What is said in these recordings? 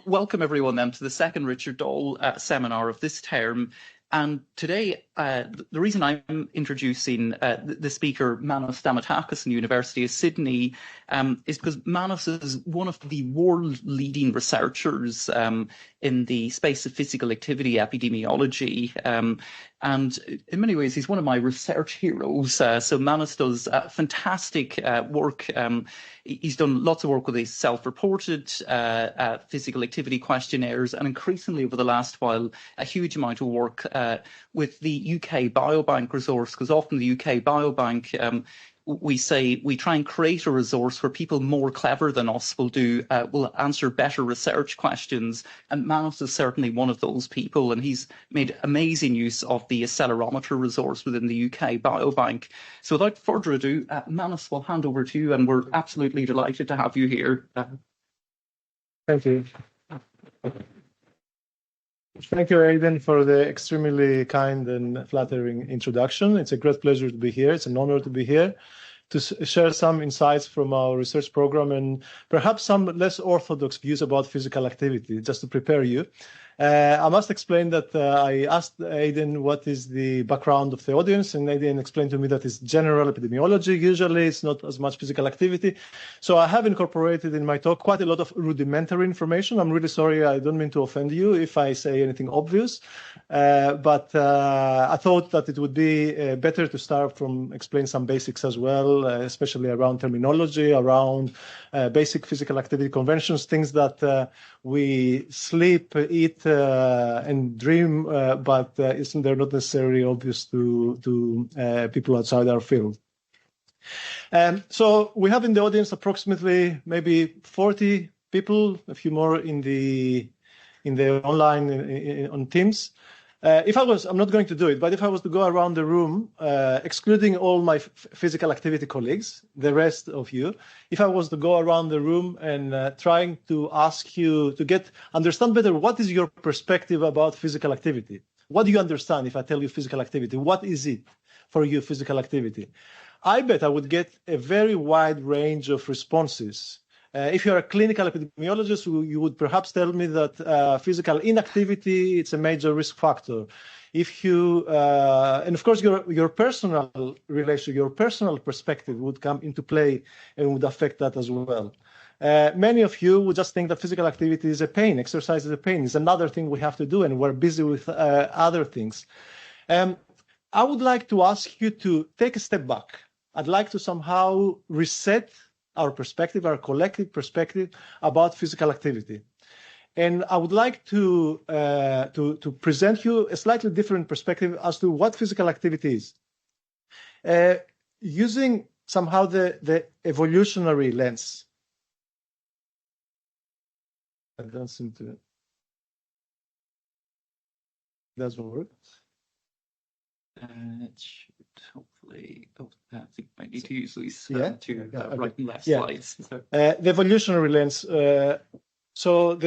Welcome everyone then to the second Richard Dole seminar of this term. And today, the reason I'm introducing the speaker, Manos Stamatakis from the University of Sydney, is because Manos is one of the world-leading researchers in the space of physical activity epidemiology. And in many ways, he's one of my research heroes. So Manos does fantastic work. He's done lots of work with these self-reported physical activity questionnaires, and increasingly over the last while, a huge amount of work with the UK Biobank resource, because often the UK Biobank, we say we try and create a resource where people more clever than us will answer better research questions, and Manos is certainly one of those people, and he's made amazing use of the accelerometer resource within the UK Biobank. So without further ado, Manos, will hand over to you, and we're absolutely delighted to have you here. Thank you. Thank you, Aidan, for the extremely kind and flattering introduction. It's a great pleasure to be here. It's an honor to be here to share some insights from our research program and perhaps some less orthodox views about physical activity, just to prepare you. I must explain that I asked Aidan what is the background of the audience, and Aidan explained to me that it's general epidemiology. Usually it's not as much physical activity. So I have incorporated in my talk quite a lot of rudimentary information. I'm really sorry, I don't mean to offend you if I say anything obvious, but I thought that it would be better to start from explain some basics as well, especially around terminology, around basic physical activity conventions, things that we sleep, eat, and dream, but they're not necessarily obvious to people outside our field. So we have in the audience approximately maybe 40 people, a few more in the online on Teams. I'm not going to do it, but if I was to go around the room, excluding all my physical activity colleagues, the rest of you, if I was to go around the room and trying to ask you to understand better, what is your perspective about physical activity? What do you understand if I tell you physical activity? What is it for you, physical activity? I bet I would get a very wide range of responses. If you're a clinical epidemiologist, you would perhaps tell me that physical inactivity, it's a major risk factor. If you, and of course, your personal relation, your personal perspective would come into play and would affect that as well. Many of you would just think that physical activity is a pain, exercise is a pain, it's another thing we have to do, and we're busy with other things. I would like to ask you to take a step back. I'd like to somehow reset our perspective, our collective perspective about physical activity. And I would like to present you a slightly different perspective as to what physical activity is. Using somehow the evolutionary lens. That doesn't seem to... doesn't work. It should hopefully. I think I might need to use these right and left slides. The evolutionary lens. So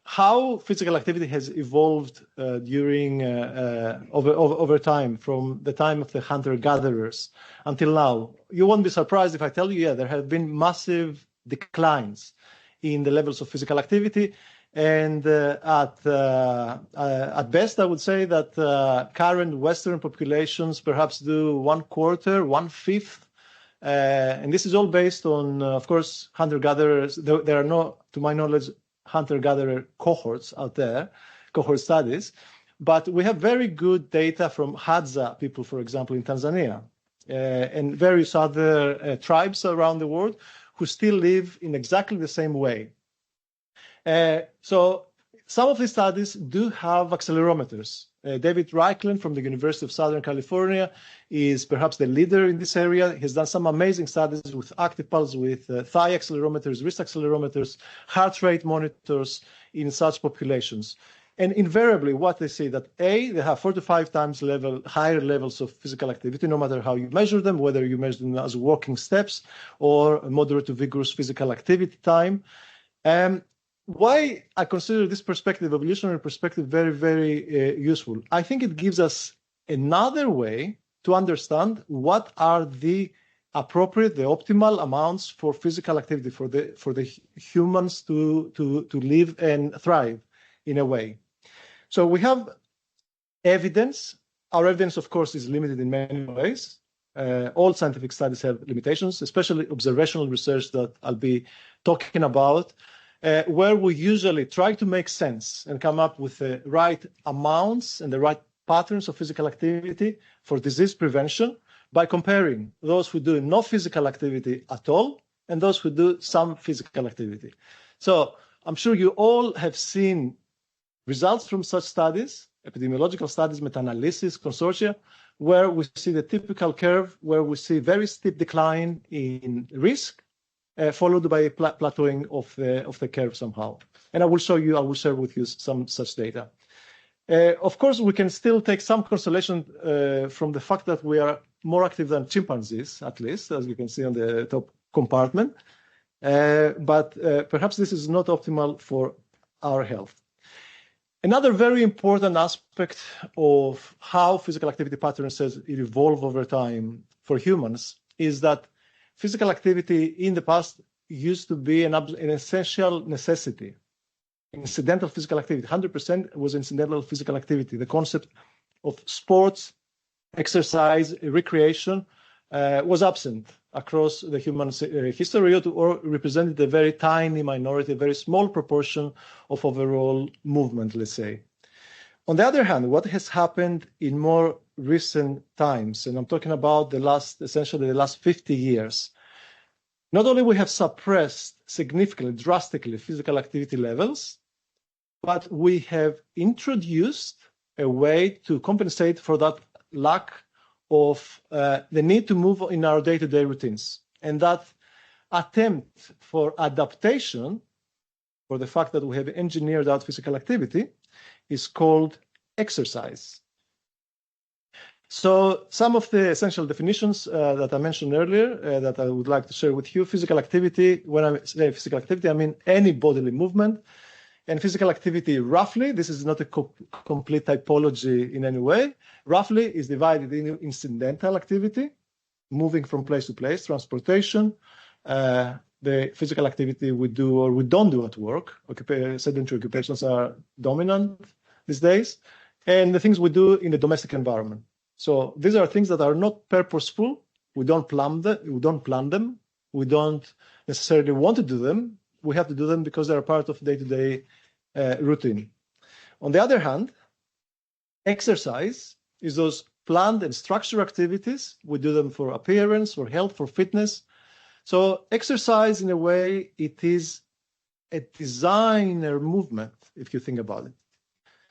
how physical activity has evolved during over time, from the time of the hunter-gatherers until now. You won't be surprised if I tell you, there have been massive declines in the levels of physical activity. And at best, I would say that current Western populations perhaps do 1/4, 1/5. And this is all based on, of course, hunter-gatherers. There are no, to my knowledge, hunter-gatherer cohorts out there, cohort studies. But we have very good data from Hadza people, for example, in Tanzania, and various other tribes around the world who still live in exactly the same way. So some of these studies do have accelerometers. David Reichland from the University of Southern California is perhaps the leader in this area. He has done some amazing studies with active pulse, with thigh accelerometers, wrist accelerometers, heart rate monitors in such populations. And invariably, what they say that they have 4 to 5 times higher levels of physical activity, no matter how you measure them, whether you measure them as walking steps or moderate to vigorous physical activity time. Why I consider this perspective, evolutionary perspective, very, very useful. I think it gives us another way to understand what are the appropriate, the optimal amounts for physical activity for the humans to live and thrive in a way. So we have evidence. Our evidence, of course, is limited in many ways. All scientific studies have limitations, especially observational research that I'll be talking about, where we usually try to make sense and come up with the right amounts and the right patterns of physical activity for disease prevention by comparing those who do no physical activity at all and those who do some physical activity. So I'm sure you all have seen results from such studies, epidemiological studies, meta-analysis, consortia, where we see the typical curve, where we see very steep decline in risk, followed by a plateauing of the curve somehow. And I will share with you some such data. Of course, we can still take some consolation from the fact that we are more active than chimpanzees, at least, as you can see on the top compartment. But perhaps this is not optimal for our health. Another very important aspect of how physical activity patterns evolve over time for humans is that physical activity in the past used to be an essential necessity. Incidental physical activity, 100% was incidental physical activity. The concept of sports, exercise, recreation was absent across the human history, or represented a very tiny minority, a very small proportion of overall movement, let's say. On the other hand, what has happened in more recent times, and I'm talking about essentially the last 50 years, not only we have suppressed significantly, drastically physical activity levels, but we have introduced a way to compensate for that lack of the need to move in our day-to-day routines. And that attempt for adaptation, for the fact that we have engineered out physical activity, is called exercise. So some of the essential definitions that I mentioned earlier that I would like to share with you. Physical activity, when I say physical activity, I mean any bodily movement. And physical activity, roughly, this is not a complete typology in any way, roughly is divided into incidental activity, moving from place to place, transportation, the physical activity we do or we don't do at work. Sedentary occupations are dominant these days, and the things we do in the domestic environment. So these are things that are not purposeful. We don't plan them. We don't necessarily want to do them. We have to do them because they're part of day-to-day routine. On the other hand, exercise is those planned and structured activities. We do them for appearance, for health, for fitness. So exercise, in a way, it is a designer movement, if you think about it.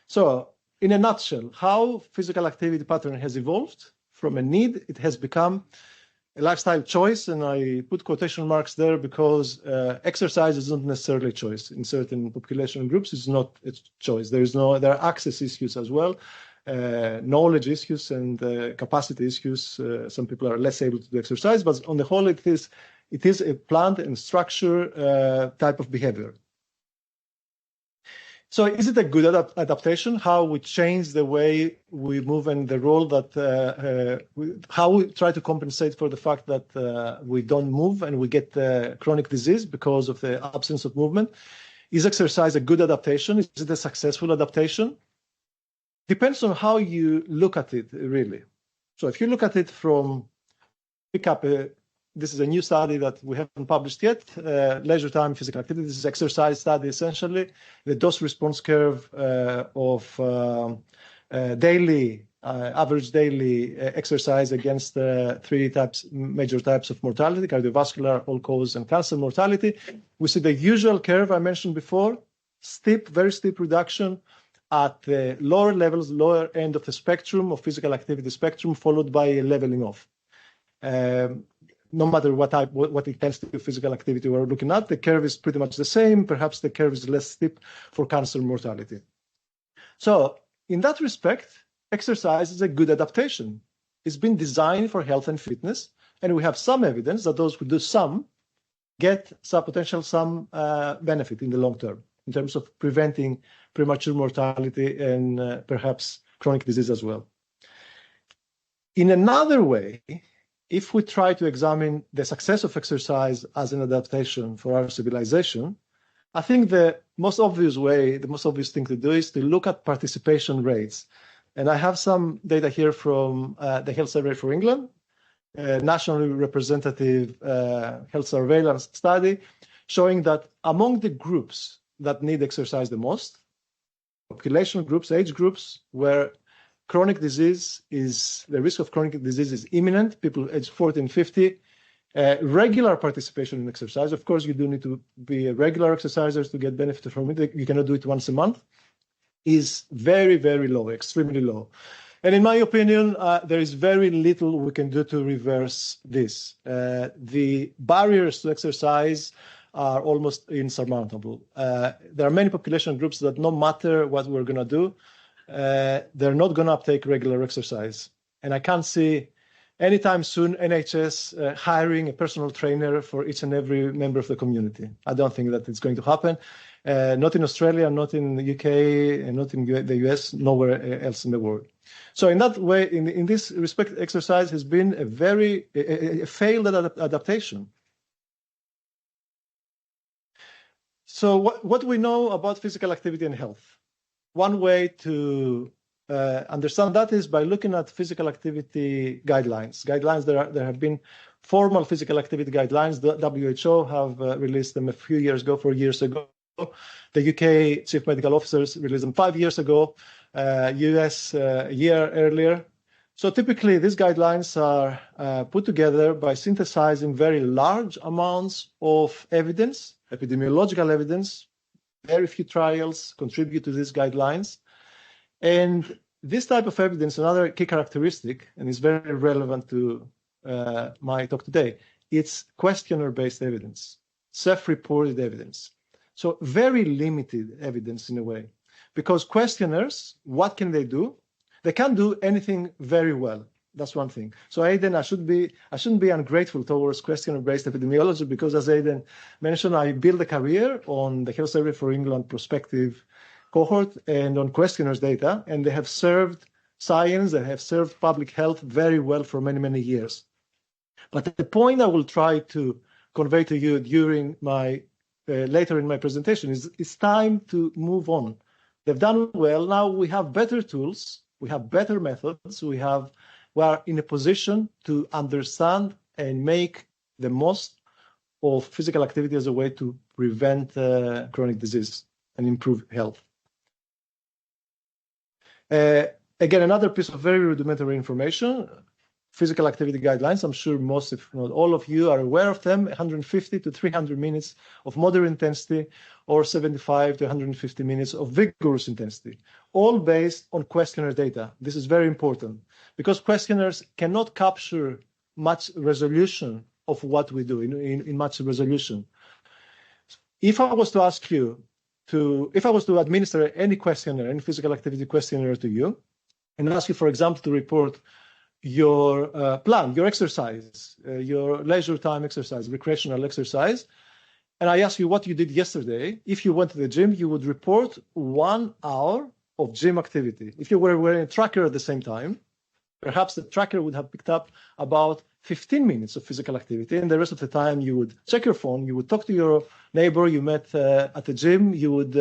So in a nutshell, how physical activity pattern has evolved from a need, it has become a lifestyle choice, and I put quotation marks there because exercise is not necessarily a choice. In certain population groups, it's not a choice. There are access issues as well, knowledge issues and capacity issues. Some people are less able to do exercise, but on the whole, it is a planned and structured type of behavior. So is it a good adaptation? How we change the way we move and the role that, how we try to compensate for the fact that we don't move and we get chronic disease because of the absence of movement? Is exercise a good adaptation? Is it a successful adaptation? Depends on how you look at it, really. So if you look at it from, pick up this is a new study that we haven't published yet, leisure time physical activity. This is exercise study, essentially. The dose response curve of average daily exercise against three major types of mortality: cardiovascular, all-cause, and cancer mortality. We see the usual curve I mentioned before, very steep reduction at the lower levels, lower end of the spectrum of physical activity spectrum, followed by a leveling off. No matter what it tends to physical activity we're looking at, the curve is pretty much the same. Perhaps the curve is less steep for cancer mortality. So in that respect, exercise is a good adaptation. It's been designed for health and fitness, and we have some evidence that those who do some get some benefit in the long term in terms of preventing premature mortality and perhaps chronic disease as well. In another way, if we try to examine the success of exercise as an adaptation for our civilization, I think the most obvious thing to do is to look at participation rates. And I have some data here from the Health Survey for England, a nationally representative health surveillance study, showing that among the groups that need exercise the most, population groups, age groups, where chronic disease the risk of chronic disease is imminent, people aged 40 and 50, regular participation in exercise. Of course, you do need to be a regular exerciser to get benefit from it. You cannot do it once a month. Is very, very low, extremely low. And in my opinion, there is very little we can do to reverse this. The barriers to exercise are almost insurmountable. There are many population groups that no matter what we're going to do, they're not going to uptake regular exercise. And I can't see anytime soon NHS hiring a personal trainer for each and every member of the community. I don't think that it's going to happen. Not in Australia, not in the UK, and not in the US, nowhere else in the world. So in that way, in this respect, exercise has been a failed adaptation. So what do we know about physical activity and health? One way to understand that is by looking at physical activity guidelines. There have been formal physical activity guidelines. The WHO have released them 4 years ago. The UK chief medical officers released them 5 years ago. US a year earlier. So typically, these guidelines are put together by synthesizing very large amounts of evidence, epidemiological evidence. Very few trials contribute to these guidelines. And this type of evidence, another key characteristic, and is very relevant to my talk today, it's questionnaire-based evidence, self-reported evidence. So very limited evidence in a way. Because questionnaires, what can they do? They can't do anything very well. That's one thing. So Aidan, I shouldn't be ungrateful towards questionnaire-based epidemiology because, as Aidan mentioned, I built a career on the Health Survey for England prospective cohort and on questionnaires data, and they have served science, they have served public health very well for many, many years. But the point I will try to convey to you during my later in my presentation is it's time to move on. They've done well. Now we have better tools, we have better methods, we are in a position to understand and make the most of physical activity as a way to prevent chronic disease and improve health. Again, another piece of very rudimentary information, physical activity guidelines. I'm sure most, if not all of you, are aware of them. 150 to 300 minutes of moderate intensity or 75 to 150 minutes of vigorous intensity, all based on questionnaire data. This is very important because questionnaires cannot capture much resolution of what we do in much resolution. If I was to ask you if I was to administer any questionnaire, any physical activity questionnaire to you, and ask you, for example, to report your plan, your exercise, your leisure time exercise, recreational exercise, and I ask you what you did yesterday, if you went to the gym, you would report 1 hour of gym activity. If you were wearing a tracker at the same time, perhaps the tracker would have picked up about 15 minutes of physical activity, and the rest of the time you would check your phone, you would talk to your neighbor you met at the gym, you would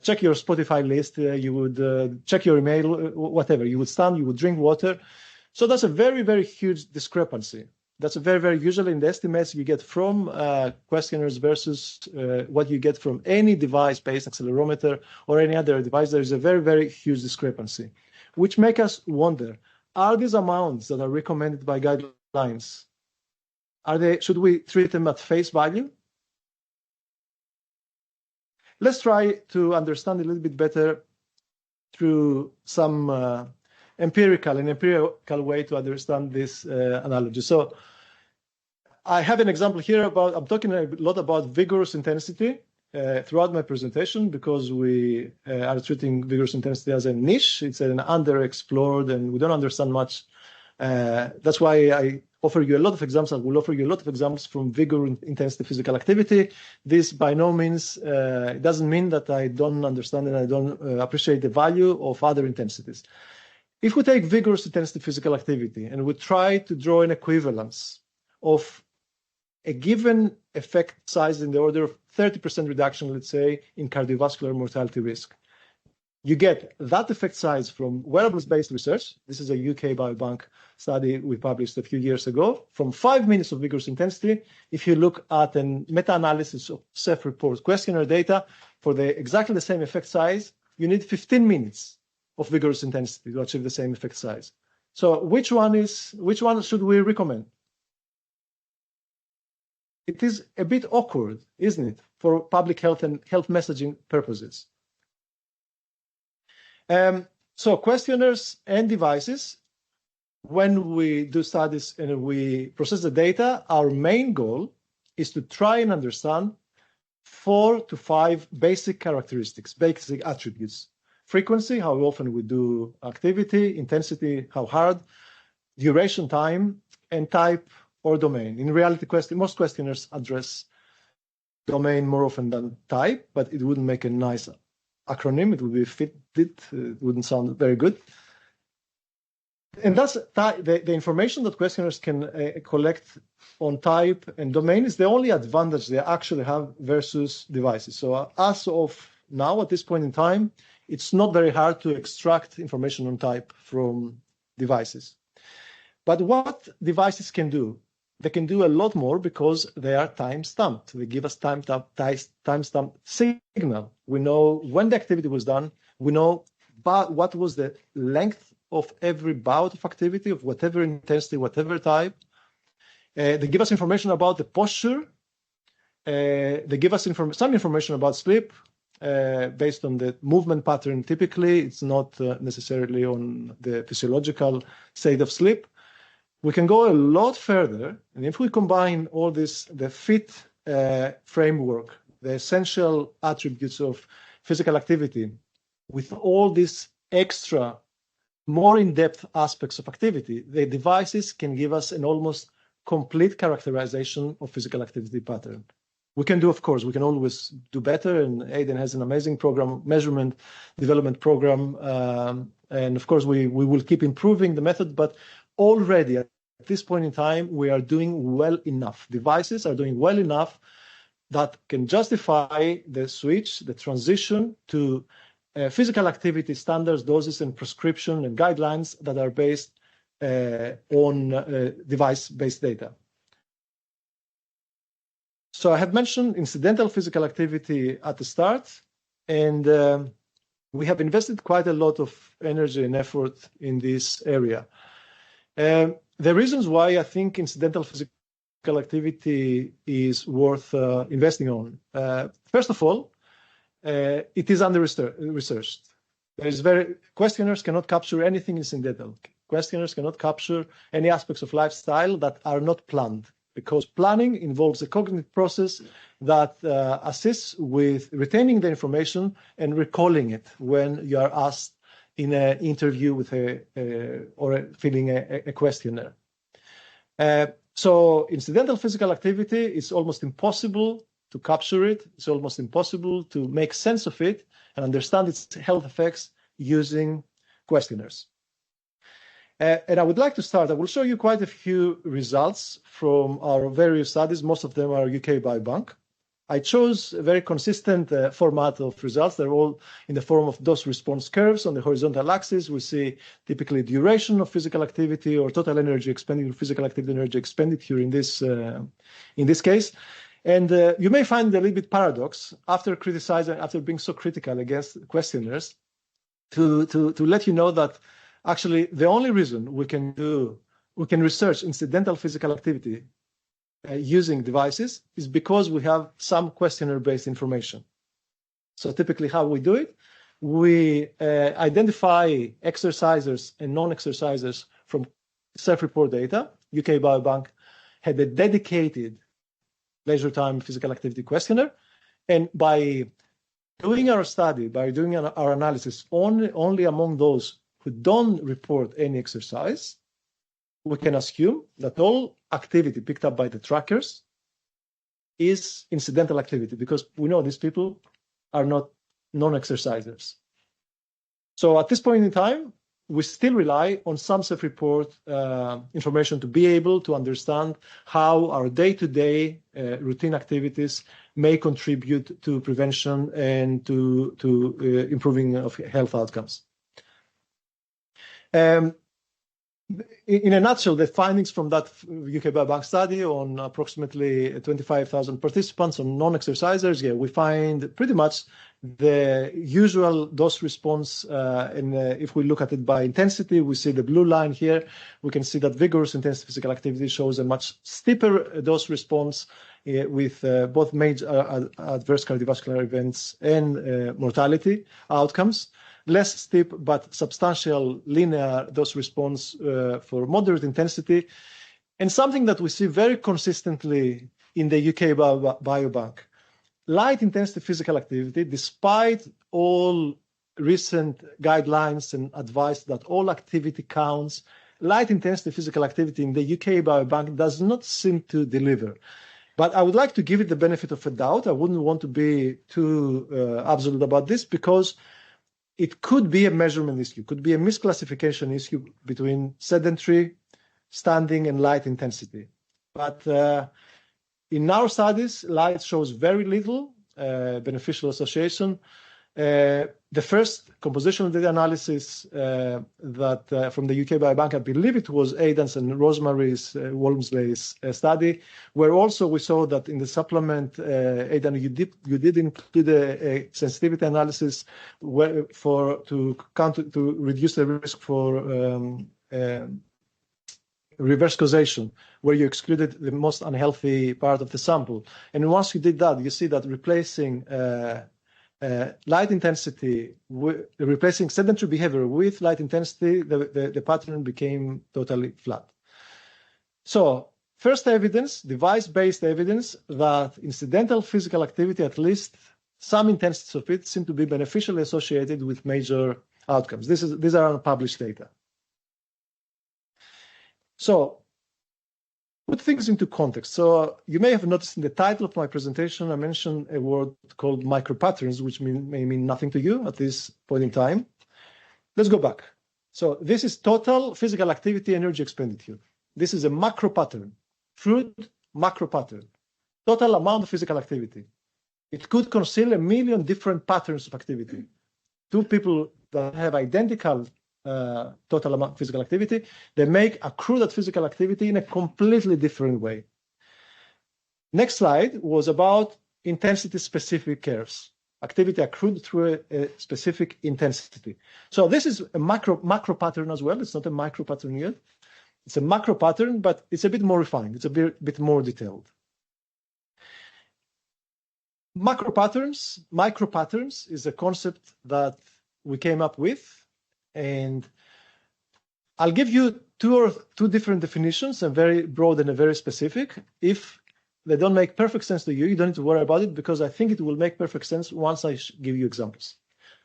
check your Spotify list, you would check your email, whatever. You would stand, you would drink water. So that's a very, very huge discrepancy. That's a very, very usually in the estimates you get from questionnaires versus what you get from any device-based accelerometer or any other device. There is a very, very huge discrepancy, which make us wonder, are these amounts that are recommended by guidelines, should we treat them at face value? Let's try to understand a little bit better through some empirical way to understand this analogy. So I have an example here I'm talking a lot about vigorous intensity throughout my presentation because we are treating vigorous intensity as a niche. It's an underexplored and we don't understand much. That's why I offer you a lot of examples. I will offer you a lot of examples from vigorous intensity physical activity. This by no means, it doesn't mean that I don't understand and I don't appreciate the value of other intensities. If we take vigorous intensity physical activity and we try to draw an equivalence of a given effect size in the order of 30% reduction, let's say, in cardiovascular mortality risk, you get that effect size from wearables-based research. This is a UK Biobank study we published a few years ago. From 5 minutes of vigorous intensity, if you look at a meta-analysis of self-report questionnaire data for exactly the same effect size, you need 15 minutes of vigorous intensity to achieve the same effect size. So which one should we recommend? It is a bit awkward, isn't it, for public health and health messaging purposes. So questionnaires and devices, when we do studies and we process the data, our main goal is to try and understand 4 to 5 basic characteristics, basic attributes. Frequency, how often we do activity, intensity, how hard, duration, time, and type or domain. In reality, most questionnaires address domain more often than type, but it wouldn't make a nice acronym. It would be Fitbit. It wouldn't sound very good. And that's the information that questionnaires can collect on type and domain is the only advantage they actually have versus devices. So as of now, at this point in time, it's not very hard to extract information on type from devices. But what devices can do? They can do a lot more because they are time-stamped. They give us time-stamped signal. We know when the activity was done. We know what was the length of every bout of activity, of whatever intensity, whatever type. They give us information about the posture. They give us some information about sleep based on the movement pattern. Typically, it's not necessarily on the physiological state of sleep. We can go a lot further, and if we combine all this, the FIT framework, the essential attributes of physical activity, with all these extra, more in-depth aspects of activity, the devices can give us an almost complete characterization of physical activity pattern. We can do, of course, we can always do better, and Aidan has an amazing program, measurement development program, and of course we will keep improving the method, but already at this point in time, we are doing well enough. Devices are doing well enough that can justify the switch, the transition to physical activity standards, doses, and prescription and guidelines that are based on device-based data. So I have mentioned incidental physical activity at the start, and we have invested quite a lot of energy and effort in this area. The reasons why I think incidental physical activity is worth investing on. First of all, it is under-researched. Questionnaires cannot capture anything incidental. Questionnaires cannot capture any aspects of lifestyle that are not planned, because planning involves a cognitive process that assists with retaining the information and recalling it when you are asked in an interview with or filling a questionnaire. So incidental physical activity is almost impossible to capture it. It's almost impossible to make sense of it and understand its health effects using questionnaires. And I would like to start. I will show you quite a few results from our various studies. Most of them are UK Biobank. I chose a very consistent format of results. They're all in the form of dose-response curves. On the horizontal axis, we see typically duration of physical activity or total energy expenditure, physical activity energy expenditure in this case. And you may find it a little bit paradox after being so critical against questionnaires to let you know that actually the only reason we can research incidental physical activity using devices is because we have some questionnaire-based information. So typically how we do it, we identify exercisers and non-exercisers from self-report data. UK Biobank had a dedicated leisure time physical activity questionnaire. And by doing our study, by doing our analysis only among those who don't report any exercise, we can assume that all activity picked up by the trackers is incidental activity, because we know these people are not non-exercisers. So at this point in time, we still rely on some self-report information to be able to understand how our day-to-day routine activities may contribute to prevention and to improving of health outcomes. In a nutshell, the findings from that UK Biobank study on approximately 25,000 participants on non-exercisers, we find pretty much the usual dose response. And if we look at it by intensity, we see the blue line here. We can see that vigorous intensive physical activity shows a much steeper dose response with both major adverse cardiovascular events and mortality outcomes. Less steep but substantial linear dose response for moderate intensity. And something that we see very consistently in the UK Biobank, light intensity physical activity, despite all recent guidelines and advice that all activity counts, light intensity physical activity in the UK Biobank does not seem to deliver. But I would like to give it the benefit of a doubt. I wouldn't want to be too absolute about this, because it could be a measurement issue, could be a misclassification issue between sedentary, standing, and light intensity. But in our studies, light shows very little beneficial association. The first compositional data analysis that from the UK Biobank, I believe it was Aidan's and Rosemary's Walmsley's study, where also we saw that in the supplement, Aidan, you did include a sensitivity analysis to reduce the risk for reverse causation, where you excluded the most unhealthy part of the sample. And once you did that, you see that replacing light intensity, replacing sedentary behavior with light intensity, the pattern became totally flat. So first evidence, device-based evidence that incidental physical activity, at least some intensities of it, seem to be beneficially associated with major outcomes. These are unpublished data. So put things into context. So you may have noticed in the title of my presentation, I mentioned a word called micropatterns, which may mean nothing to you at this point in time. Let's go back. So this is total physical activity energy expenditure. This is a macro pattern, crude macro pattern, total amount of physical activity. It could conceal 1 million different patterns of activity. Two people that have identical total amount of physical activity, they make accrue that physical activity in a completely different way. Next slide was about intensity-specific curves, activity accrued through a specific intensity. So this is a macro pattern as well. It's not a micro pattern yet. It's a macro pattern, but it's a bit more refined. It's a bit more detailed. Macro patterns, micro patterns is a concept that we came up with. And I'll give you two different definitions, a very broad and a very specific. If they don't make perfect sense to you, you don't need to worry about it, because I think it will make perfect sense once I give you examples.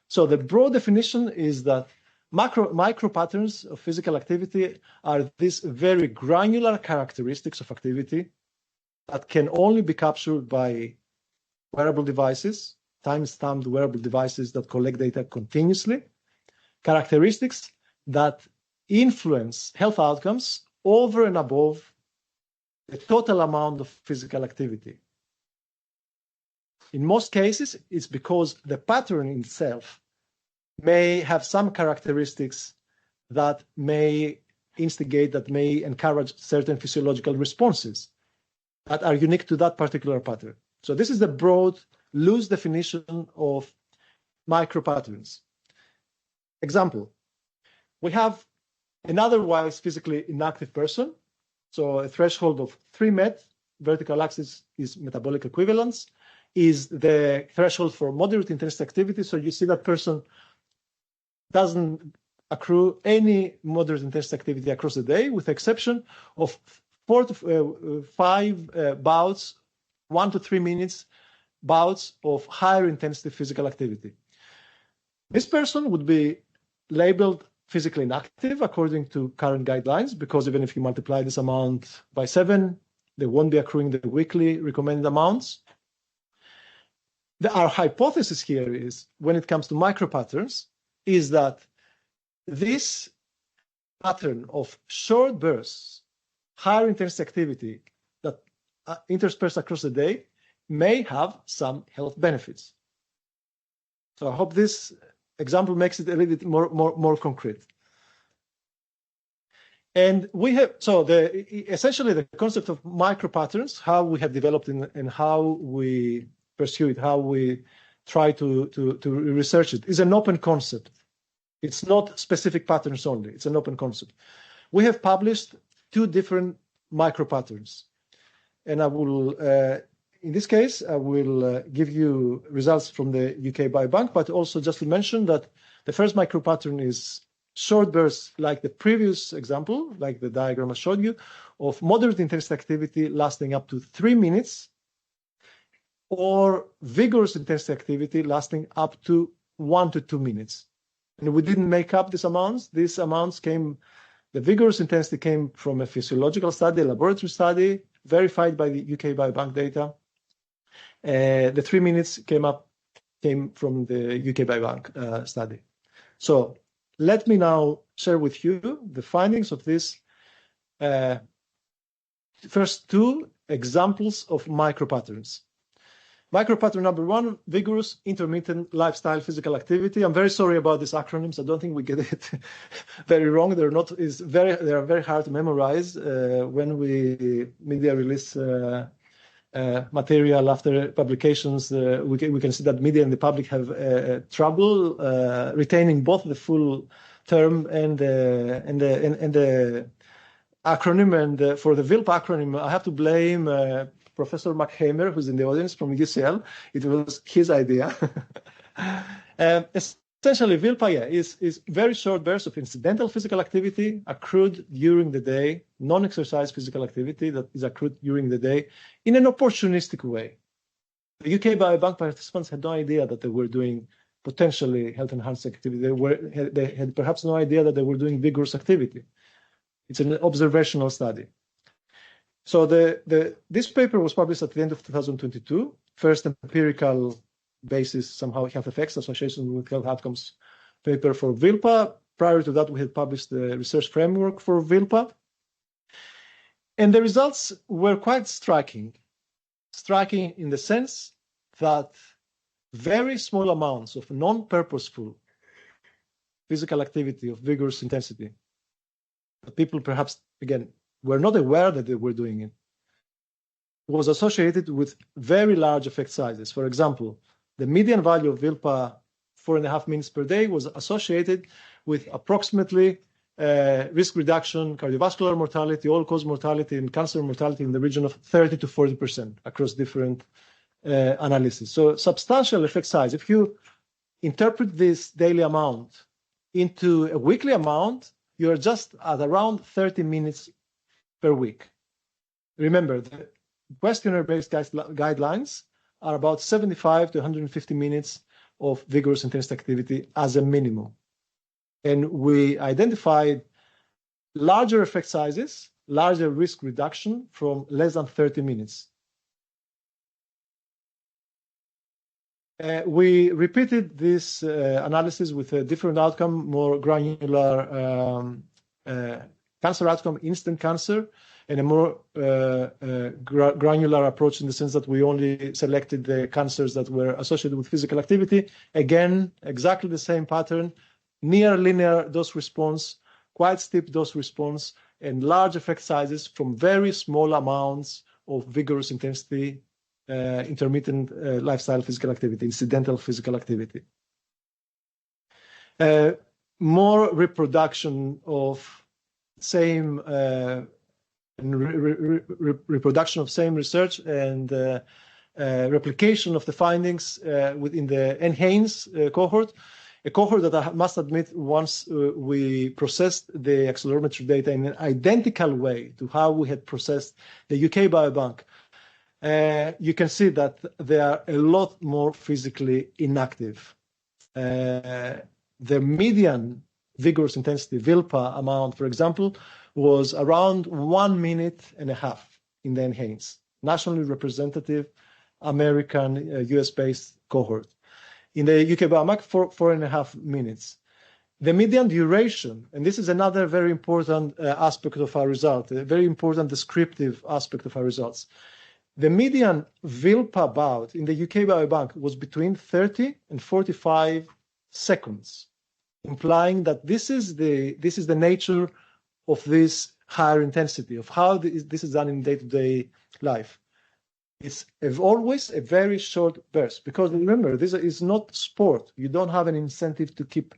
So the broad definition is that micro patterns of physical activity are these very granular characteristics of activity that can only be captured by wearable devices, time-stamped wearable devices that collect data continuously. Characteristics that influence health outcomes over and above the total amount of physical activity. In most cases, it's because the pattern itself may have some characteristics that may instigate, that may encourage certain physiological responses that are unique to that particular pattern. So this is the broad, loose definition of micropatterns. Example, we have an otherwise physically inactive person, so a threshold of 3 MET, vertical axis is metabolic equivalence, is the threshold for moderate intensity activity. So you see that person doesn't accrue any moderate intensity activity across the day, with the exception of 4 to 5 bouts, 1 to 3 minutes bouts of higher intensity physical activity. This person would be labeled physically inactive according to current guidelines, because even if you multiply this amount by 7, they won't be accruing the weekly recommended amounts. Our hypothesis here is, when it comes to micropatterns, is that this pattern of short bursts, higher intensity activity that interspersed across the day may have some health benefits. So I hope this example makes it a little bit more concrete. And we have, so essentially the concept of micro patterns, how we have developed and how we pursue it, how we try to research it, is an open concept. It's not specific patterns only, it's an open concept. We have published 2 different micro patterns. And I will, in this case, I will give you results from the UK Biobank, but also just to mention that the first micro pattern is short bursts like the previous example, like the diagram I showed you, of moderate intensity activity lasting up to 3 minutes, or vigorous intensity activity lasting up to 1 to 2 minutes. And we didn't make up these amounts. These amounts came, the vigorous intensity came from a physiological study, a laboratory study, verified by the UK Biobank data. The 3 minutes came from the UK Biobank study. So let me now share with you the findings of these first 2 examples of micropatterns. Micropattern number 1, vigorous intermittent lifestyle physical activity. I'm very sorry about these acronyms. I don't think we get it very wrong. They are very hard to memorize. When we media release material after publications, we can see that media and the public have trouble retaining both the full term and the acronym. And for the VILP acronym, I have to blame Professor McHamer, who's in the audience from UCL. It was his idea. Essentially, VILPA is very short bursts of incidental physical activity accrued during the day, non-exercise physical activity that is accrued during the day in an opportunistic way. The UK Biobank participants had no idea that they were doing potentially health-enhancing activity. They had perhaps no idea that they were doing vigorous activity. It's an observational study. So this paper was published at the end of 2022, first empirical basis, somehow health effects association with health outcomes paper for VILPA. Prior to that, we had published the research framework for VILPA. And the results were quite striking in the sense that very small amounts of non-purposeful physical activity of vigorous intensity, people perhaps, again, were not aware that they were doing it, was associated with very large effect sizes. For example, the median value of VILPA 4.5 minutes per day was associated with approximately risk reduction, cardiovascular mortality, all-cause mortality, and cancer mortality in the region of 30 to 40% across different analyses. So substantial effect size. If you interpret this daily amount into a weekly amount, you're just at around 30 minutes per week. Remember, the questionnaire-based guidelines are about 75 to 150 minutes of vigorous intensity activity as a minimum. And we identified larger effect sizes, larger risk reduction from less than 30 minutes. We repeated this analysis with a different outcome, more granular cancer outcome, instant cancer, and a more granular approach in the sense that we only selected the cancers that were associated with physical activity. Again, exactly the same pattern, near linear dose response, quite steep dose response, and large effect sizes from very small amounts of vigorous intensity, intermittent lifestyle physical activity, incidental physical activity. More reproduction of same reproduction of same research and replication of the findings within the NHANES cohort, a cohort that I must admit, once we processed the accelerometry data in an identical way to how we had processed the UK Biobank, you can see that they are a lot more physically inactive. The median vigorous intensity VILPA amount, for example, was around 1.5 minutes in the NHANES, nationally representative American US-based cohort. In the UK Biobank, 4.5 minutes. The median duration, and this is another very important aspect of our result, a very important descriptive aspect of our results. The median VILPA bout in the UK Biobank was between 30 and 45 seconds, implying that this is the nature of this higher intensity, of how this is done in day-to-day life. It's always a very short burst, because remember, this is not sport. You don't have an incentive to keep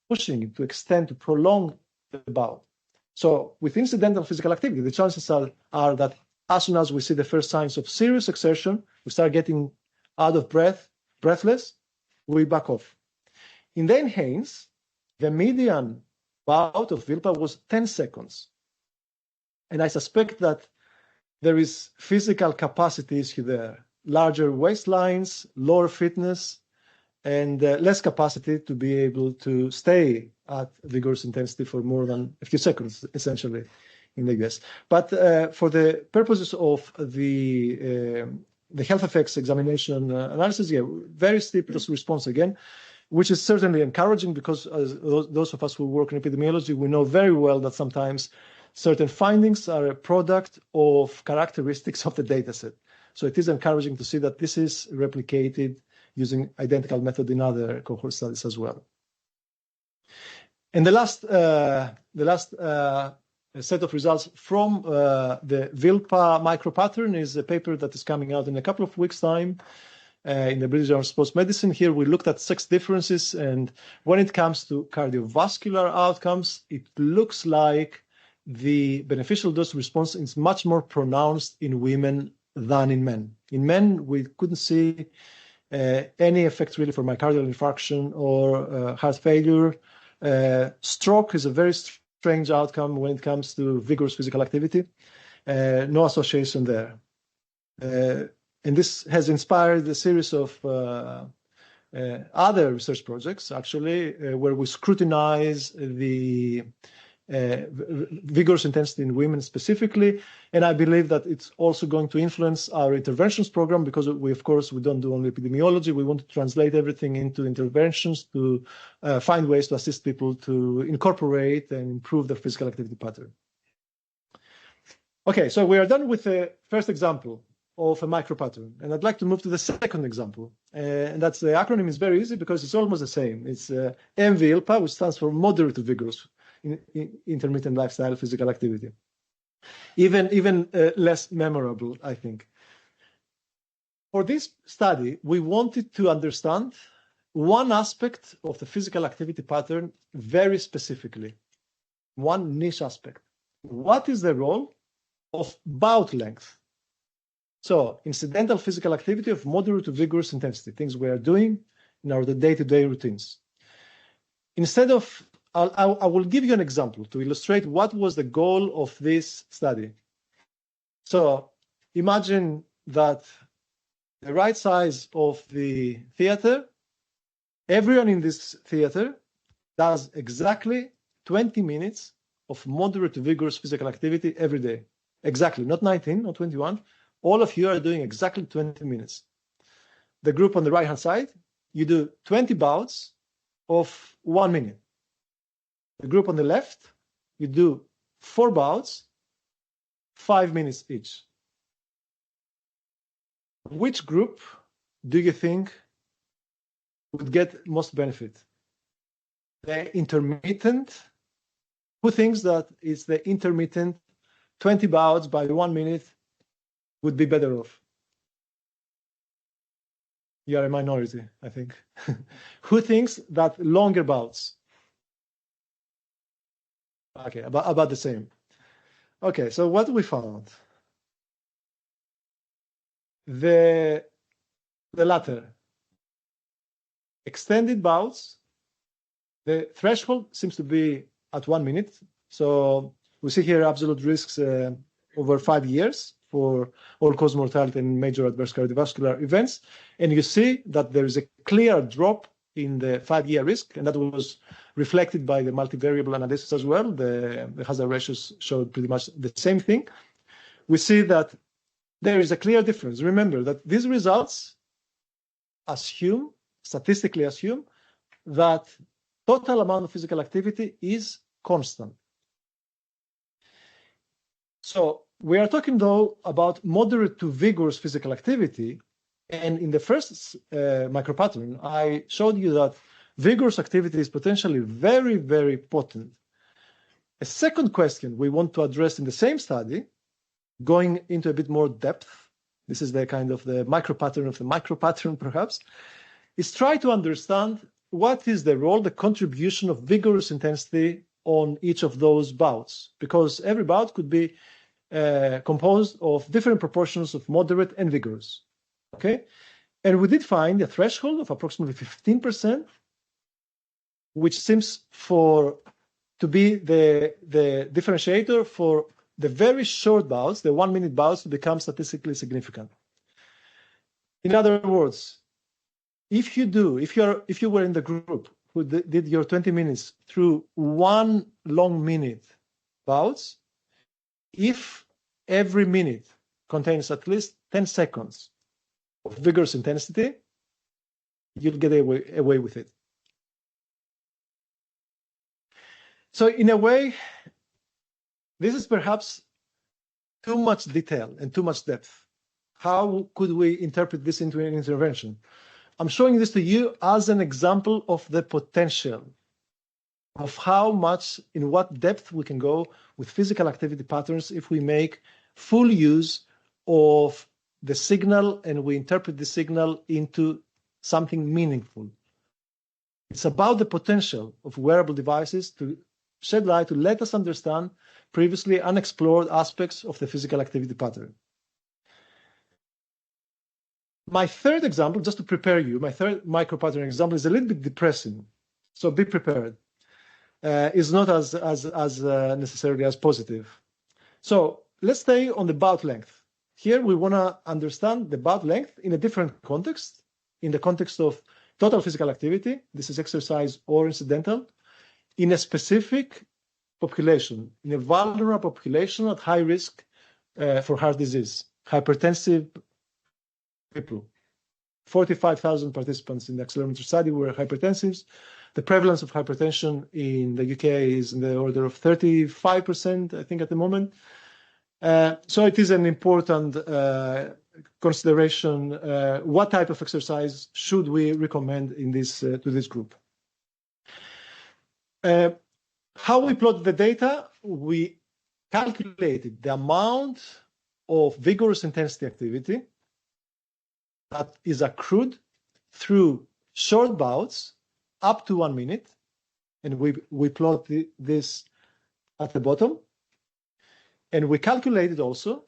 pushing, to extend, to prolong the bout. So with incidental physical activity, the chances are that as soon as we see the first signs of serious exertion, we start getting out of breath, breathless, we back off. In the enhance, the median bout of VILPA was 10 seconds. And I suspect that there is physical capacity issue there, larger waistlines, lower fitness, and less capacity to be able to stay at vigorous intensity for more than a few seconds, essentially, in the US. But for the purposes of the health effects examination analysis, yeah, very steep dose response again, which is certainly encouraging, because as those of us who work in epidemiology, we know very well that sometimes certain findings are a product of characteristics of the data set. So it is encouraging to see that this is replicated using identical method in other cohort studies as well. And the last set of results from the VILPA micropattern is a paper that is coming out in a couple of weeks' time in the British Journal of Sports Medicine. Here we looked at sex differences, and when it comes to cardiovascular outcomes, it looks like the beneficial dose response is much more pronounced in women than in men. In men, we couldn't see any effect really for myocardial infarction or heart failure. Stroke is a very strange outcome when it comes to vigorous physical activity. No association there. And this has inspired a series of other research projects, actually, where we scrutinize the vigorous intensity in women specifically. And I believe that it's also going to influence our interventions program, because we, of course, we don't do only epidemiology. We want to translate everything into interventions to find ways to assist people to incorporate and improve their physical activity pattern. Okay, so we are done with the first example of a micropattern, and I'd like to move to the second example. And that's, the acronym is very easy because it's almost the same. It's MVILPA, which stands for moderate to vigorous intermittent lifestyle physical activity. Even less memorable, I think. For this study, we wanted to understand one aspect of the physical activity pattern very specifically, one niche aspect. What is the role of bout length? So, incidental physical activity of moderate to vigorous intensity, things we are doing in our day-to-day routines. Instead of I will give you an example to illustrate what was the goal of this study. So imagine that the right size of the theater, everyone in this theater does exactly 20 minutes of moderate to vigorous physical activity every day. Exactly, not 19, not 21. All of you are doing exactly 20 minutes. The group on the right-hand side, you do 20 bouts of 1 minute. The group on the left, you do 4 bouts, 5 minutes each. Which group do you think would get most benefit? The intermittent? Who thinks that it's the intermittent 20 bouts by 1 minute would be better off? You are a minority, I think. Who thinks that longer bouts? Okay, about the same. Okay, so what we found? The latter. Extended bouts, the threshold seems to be at 1 minute. So we see here absolute risks over 5 years for all-cause mortality and major adverse cardiovascular events. And you see that there is a clear drop in the 5-year risk, and that was reflected by the multivariable analysis as well. The hazard ratios showed pretty much the same thing. We see that there is a clear difference. Remember that these results statistically assume that total amount of physical activity is constant. So we are talking, though, about moderate to vigorous physical activity. And in the first micropattern, I showed you that vigorous activity is potentially very, very potent. A second question we want to address in the same study, going into a bit more depth, this is the kind of the micropattern of the micropattern, perhaps, is try to understand what is the role, the contribution of vigorous intensity on each of those bouts, because every bout could be composed of different proportions of moderate and vigorous. Okay, and we did find a threshold of approximately 15%, which seems to be the differentiator for the very short bouts, the 1 minute bouts, to become statistically significant. In other words, if you were in the group who did your 20 minutes through 1 long minute bouts, if every minute contains at least 10 seconds of vigorous intensity, you'll get away with it. So in a way, this is perhaps too much detail and too much depth. How could we interpret this into an intervention? I'm showing this to you as an example of the potential of how much, in what depth we can go with physical activity patterns if we make full use of the signal and we interpret the signal into something meaningful. It's about the potential of wearable devices to shed light, to let us understand previously unexplored aspects of the physical activity pattern. My third example, just to prepare you, my third micropattern example is a little bit depressing, so be prepared. Is not as necessarily as positive. So let's stay on the bout length. Here we want to understand the bout length in a different context, in the context of total physical activity. This is exercise or incidental, in a specific population, in a vulnerable population at high risk for heart disease, hypertensive people. 45,000 participants in the accelerometer study were hypertensives. The prevalence of hypertension in the UK is in the order of 35%, I think, at the moment. So it is an important consideration. What type of exercise should we recommend in this to this group? How we plot the data, we calculated the amount of vigorous intensity activity that is accrued through short bouts up to 1 minute, and we plot this at the bottom. And we calculated also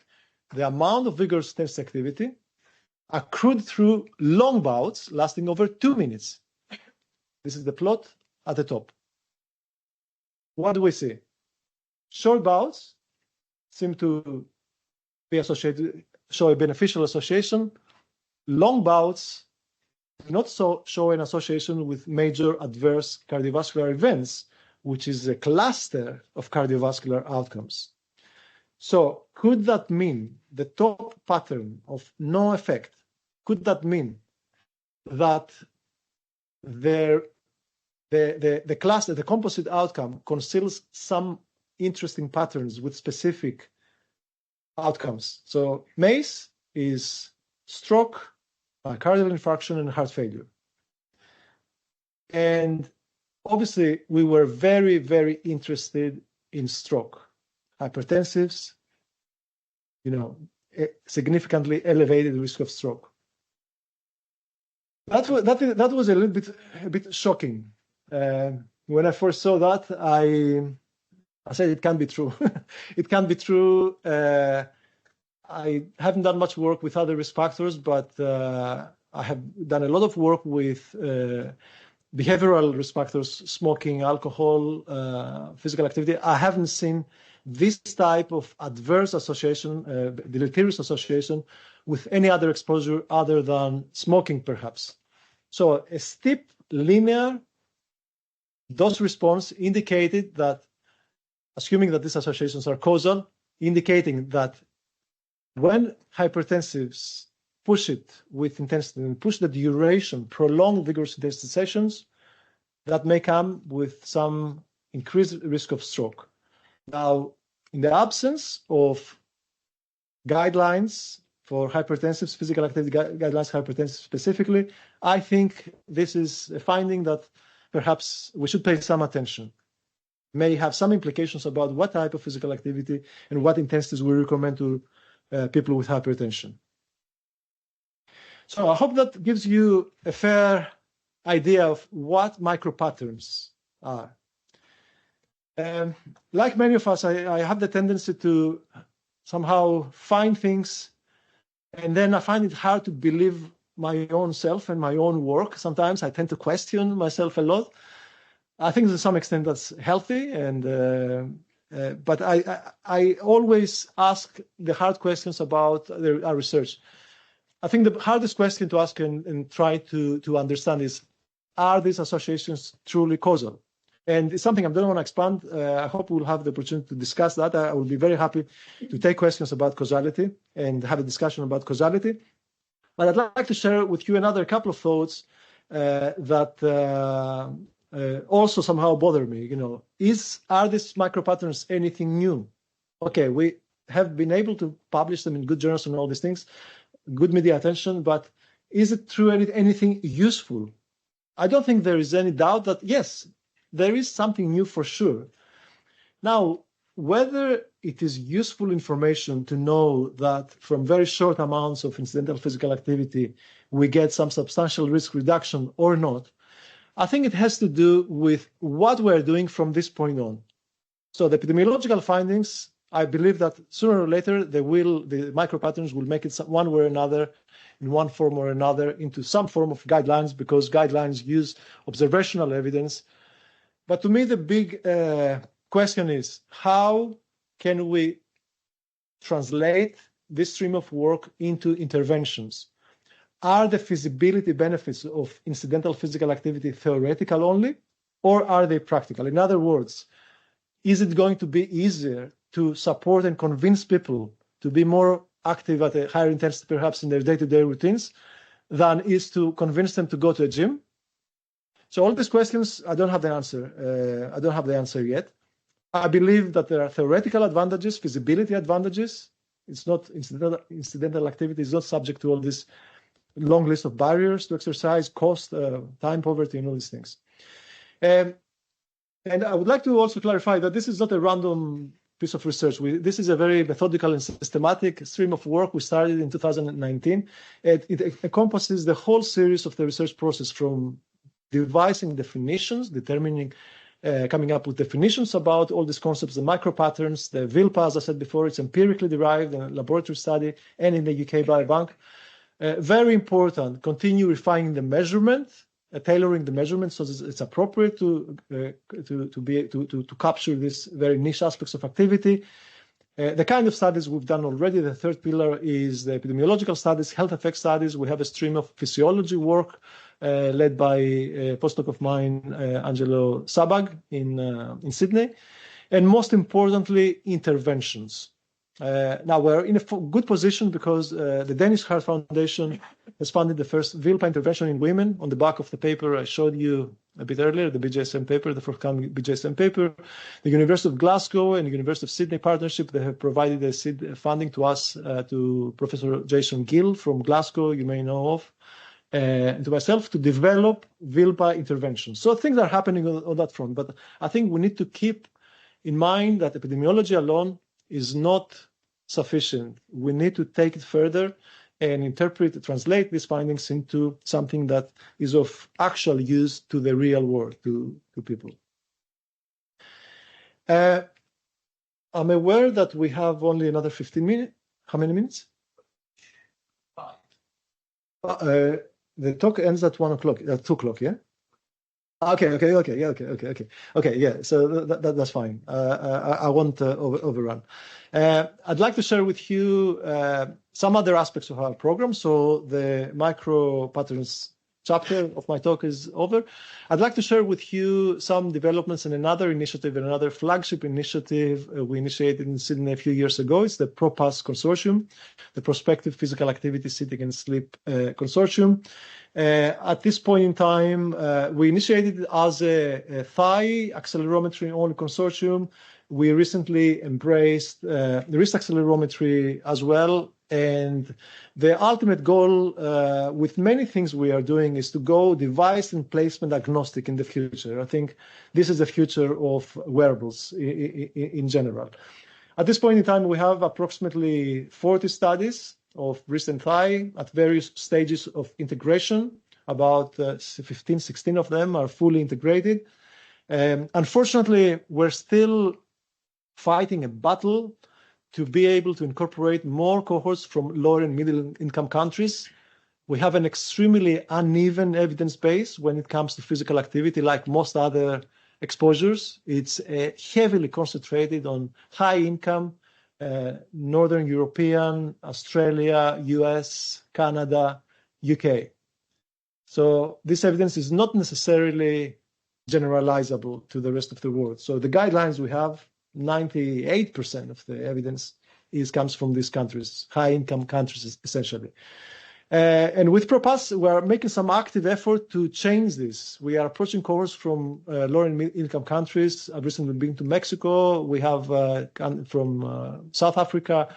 the amount of vigorous intensity activity accrued through long bouts lasting over 2 minutes. This is the plot at the top. What do we see? Short bouts seem to be associated, show a beneficial association. Long bouts do not show an association with major adverse cardiovascular events, which is a cluster of cardiovascular outcomes. So could that mean the top pattern of no effect? Could that mean that the cluster, the composite outcome, conceals some interesting patterns with specific outcomes? So MACE is stroke, myocardial infarction, and heart failure. And obviously, we were very, very interested in stroke. Hypertensives, significantly elevated risk of stroke. That was a little bit shocking. When I first saw that, I said it can't be true. It can't be true. I haven't done much work with other risk factors, but I have done a lot of work with behavioral risk factors, smoking, alcohol, physical activity. I haven't seen this type of adverse association, deleterious association, with any other exposure other than smoking, perhaps. So a steep, linear dose response indicated that, assuming that these associations are causal, indicating that when hypertensives push it with intensity and push the duration, prolong vigorous intensity sessions, that may come with some increased risk of stroke. Now, in the absence of guidelines for hypertensive physical activity, guidelines hypertensive specifically, I think this is a finding that perhaps we should pay some attention. May have some implications about what type of physical activity and what intensities we recommend to people with hypertension. So I hope that gives you a fair idea of what micropatterns are. Like many of us, I have the tendency to somehow find things, and then I find it hard to believe my own self and my own work. Sometimes I tend to question myself a lot. I think to some extent that's healthy, and but I always ask the hard questions about our research. I think the hardest question to ask and try to understand is, are these associations truly causal? And it's something I don't want to expand. I hope we'll have the opportunity to discuss that. I will be very happy to take questions about causality and have a discussion about causality. But I'd like to share with you another couple of thoughts that also somehow bother me. Are these micropatterns anything new? Okay, we have been able to publish them in good journals and all these things, good media attention, but is it true anything useful? I don't think there is any doubt that, yes, there is something new for sure. Now, whether it is useful information to know that from very short amounts of incidental physical activity, we get some substantial risk reduction or not, I think it has to do with what we're doing from this point on. So the epidemiological findings, I believe that sooner or later, the micropatterns will make it one way or another, in one form or another, into some form of guidelines, because guidelines use observational evidence. But to me, the big question is, how can we translate this stream of work into interventions? Are the feasibility benefits of incidental physical activity theoretical only, or are they practical? In other words, is it going to be easier to support and convince people to be more active at a higher intensity, perhaps in their day-to-day routines, than is to convince them to go to a gym? So all these questions, I don't have the answer. I don't have the answer yet. I believe that there are theoretical advantages, feasibility advantages. It's not incidental activity is not subject to all this long list of barriers to exercise, cost, time, poverty, and all these things. And I would like to also clarify that this is not a random piece of research. This is a very methodical and systematic stream of work we started in 2019. It encompasses the whole series of the research process, from devising definitions, coming up with definitions about all these concepts, the micropatterns, the VILPA, as I said before, it's empirically derived in a laboratory study and in the UK Biobank. Very important, continue refining the measurement, tailoring the measurement so that it's appropriate to capture these very niche aspects of activity. The kind of studies we've done already, the third pillar is the epidemiological studies, health effect studies. We have a stream of physiology work led by a postdoc of mine, Angelo Sabag, in Sydney. And most importantly, interventions. Now we're in a good position because the Danish Heart Foundation has funded the first VILPA intervention in women on the back of the paper I showed you a bit earlier, the BJSM paper, the forthcoming BJSM paper. The University of Glasgow and the University of Sydney partnership, they have provided funding to us, to Professor Jason Gill from Glasgow, you may know of, and to myself, to develop VILPA interventions. So things are happening on that front, but I think we need to keep in mind that epidemiology alone is not sufficient. We need to take it further and translate these findings into something that is of actual use to the real world, to people. I'm aware that we have only another 15 minutes. How many minutes? 5. The talk ends at 1 o'clock, 2 o'clock, yeah? Okay. Yeah, so that's fine. I won't overrun. I'd like to share with you some other aspects of our program. So the micro patterns chapter of my talk is over, I'd like to share with you some developments in another initiative, another flagship initiative we initiated in Sydney a few years ago. It's the PROPAS Consortium, the Prospective Physical Activity Sitting and Sleep Consortium. At this point in time, we initiated it as a thigh accelerometry-only consortium. We recently embraced the wrist accelerometry as well. And the ultimate goal with many things we are doing is to go device and placement agnostic in the future. I think this is the future of wearables in general. At this point in time, we have approximately 40 studies of wrist and thigh at various stages of integration. About 15, 16 of them are fully integrated. Unfortunately, we're still fighting a battle to be able to incorporate more cohorts from lower and middle income countries. We have an extremely uneven evidence base when it comes to physical activity, like most other exposures. It's heavily concentrated on high income, Northern European, Australia, US, Canada, UK. So this evidence is not necessarily generalizable to the rest of the world. So the guidelines we have, 98% of the evidence comes from these countries, high-income countries, essentially. And with PROPAS, we are making some active effort to change this. We are approaching cohorts from lower and middle-income countries. I've recently been to Mexico. We have from South Africa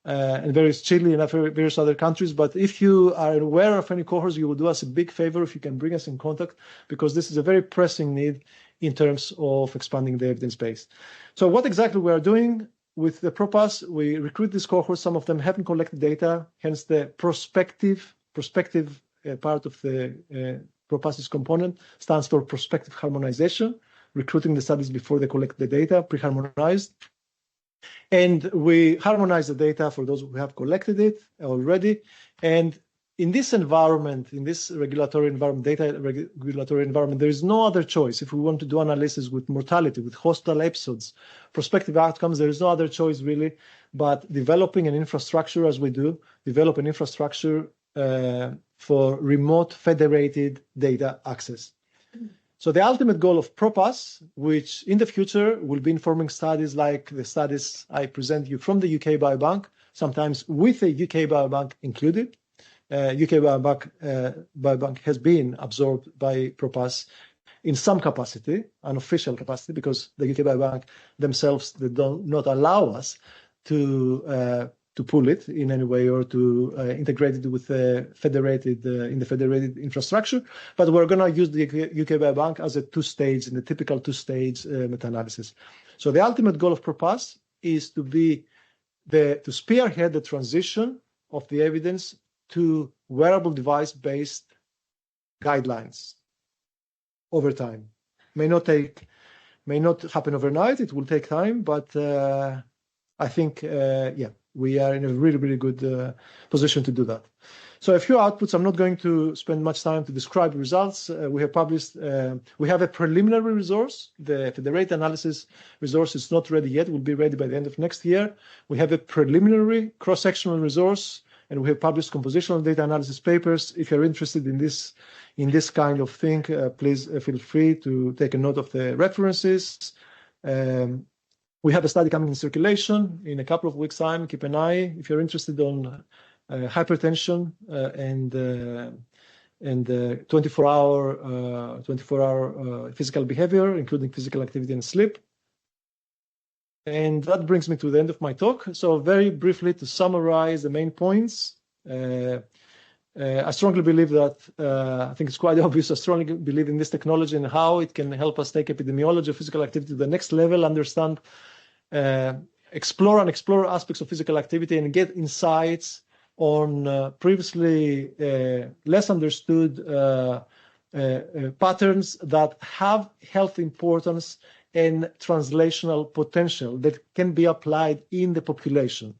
and various Chile and various other countries. But if you are aware of any cohorts, you will do us a big favor if you can bring us in contact, because this is a very pressing need in terms of expanding the evidence base. So what exactly we are doing with the PROPAS, we recruit these cohorts. Some of them haven't collected data, hence the prospective part of the PROPAS's component stands for prospective harmonization, recruiting the studies before they collect the data, pre-harmonized. And we harmonize the data for those who have collected it already. And in this environment, in this regulatory environment, data regulatory environment, there is no other choice. If we want to do analysis with mortality, with hospital episodes, prospective outcomes, there is no other choice really but developing an infrastructure as we do, develop an infrastructure for remote federated data access. So the ultimate goal of PROPAS, which in the future will be informing studies like the studies I present you from the UK Biobank, sometimes with a UK Biobank included. UK Biobank has been absorbed by PROPAS in some capacity, unofficial capacity, because the UK Biobank themselves, they do not allow us to pull it in any way or to integrate it with the federated infrastructure. But we're going to use the UK Biobank as a two-stage, in the typical two-stage meta-analysis. So the ultimate goal of PROPAS is to spearhead the transition of the evidence to wearable device-based guidelines over time. May not happen overnight. It will take time, but I think, we are in a really, really good position to do that. So a few outputs. I'm not going to spend much time to describe results. We have published, we have a preliminary resource. The federated analysis resource is not ready yet. It will be ready by the end of next year. We have a preliminary cross-sectional resource, and we have published compositional data analysis papers. If you're interested in this kind of thing, please feel free to take a note of the references. We have a study coming in circulation in a couple of weeks' time. Keep an eye if you're interested on hypertension and 24-hour physical behavior, including physical activity and sleep. And that brings me to the end of my talk. So very briefly, to summarize the main points, I strongly believe that, I think it's quite obvious, I strongly believe in this technology and how it can help us take epidemiology of physical activity to the next level, understand, explore aspects of physical activity and get insights on previously less understood patterns that have health importance and translational potential that can be applied in the population.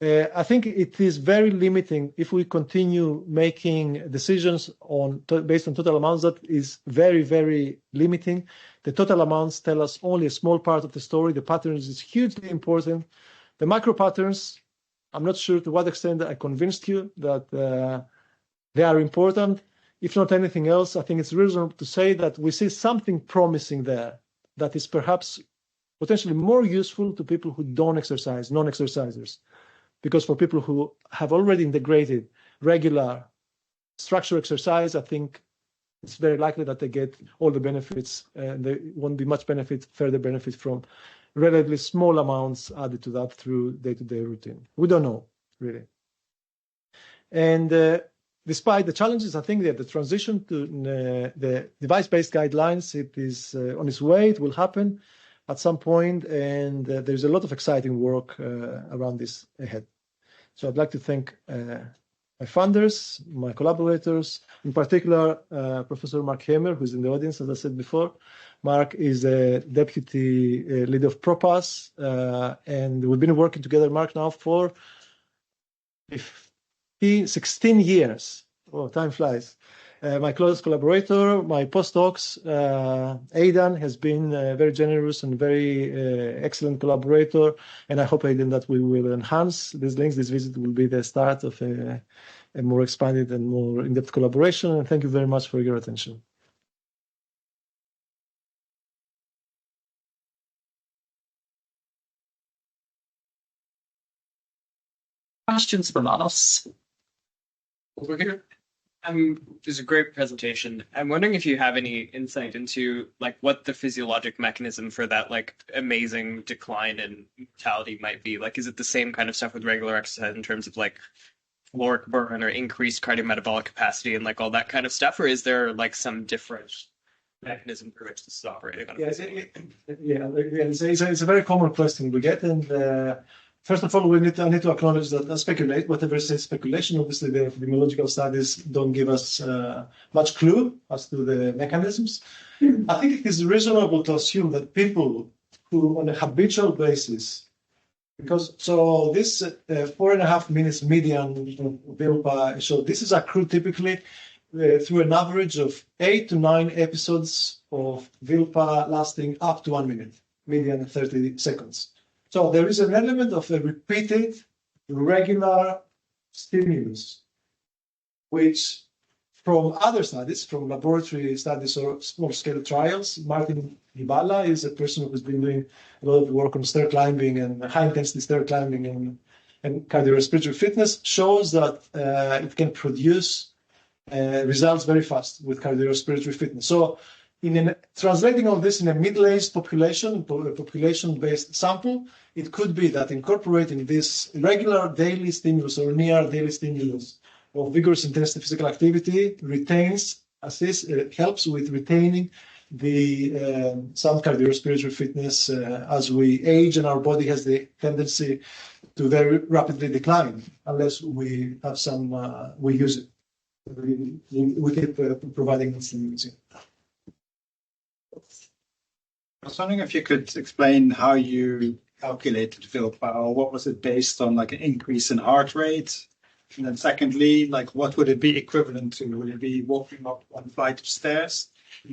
I think it is very limiting if we continue making decisions based on total amounts. That is very, very limiting. The total amounts tell us only a small part of the story. The patterns is hugely important. The micro patterns, I'm not sure to what extent I convinced you that They are important. If not anything else, I think it's reasonable to say that we see something promising there that is perhaps potentially more useful to people who don't exercise, non-exercisers. Because for people who have already integrated regular structured exercise, I think it's very likely that they get all the benefits, and there won't be much further benefit from relatively small amounts added to that through day-to-day routine. We don't know, really. And despite the challenges, I think that the transition to the device-based guidelines, it is on its way. It will happen at some point, and there's a lot of exciting work around this ahead. So I'd like to thank my funders, my collaborators, in particular, Professor Mark Hamer, who's in the audience, as I said before. Mark is a deputy leader of PROPAS, and we've been working together, Mark, now for 16 years. Oh, time flies. My closest collaborator, my postdocs, Aidan has been a very generous and very excellent collaborator. And I hope, Aidan, that we will enhance these links. This visit will be the start of a more expanded and more in-depth collaboration. And thank you very much for your attention. Questions for Manos? Over here. It was a great presentation. I'm wondering if you have any insight into like what the physiologic mechanism for that like amazing decline in mortality might be. Like, is it the same kind of stuff with regular exercise in terms of like caloric burn or increased cardiometabolic capacity and like all that kind of stuff, or is there like some different mechanism for which this is operating on? It's a very common question we get, and first of all, I need to acknowledge that I speculate. Whatever says speculation, obviously the epidemiological studies don't give us much clue as to the mechanisms. I think it is reasonable to assume that people who, on a habitual basis, this 4.5 minutes median VILPA, so this is accrued typically through an average of 8 to 9 episodes of VILPA lasting up to 1 minute, median 30 seconds. So there is an element of a repeated, regular stimulus, which from other studies, from laboratory studies or small-scale trials, Martin Hibala is a person who's been doing a lot of work on stair climbing and high-intensity stair climbing and cardiorespiratory fitness, shows that it can produce results very fast with cardiorespiratory fitness. So translating all this in a middle-aged population-based sample, it could be that incorporating this regular daily stimulus or near daily stimulus of vigorous intensive physical activity helps with retaining the some cardiorespiratory fitness as we age, and our body has the tendency to very rapidly decline unless we have we use it. We keep providing stimulus. I was wondering if you could explain how you calculated VILPA, or what was it based on, like an increase in heart rate? And then secondly, like what would it be equivalent to? Would it be walking up one flight of stairs?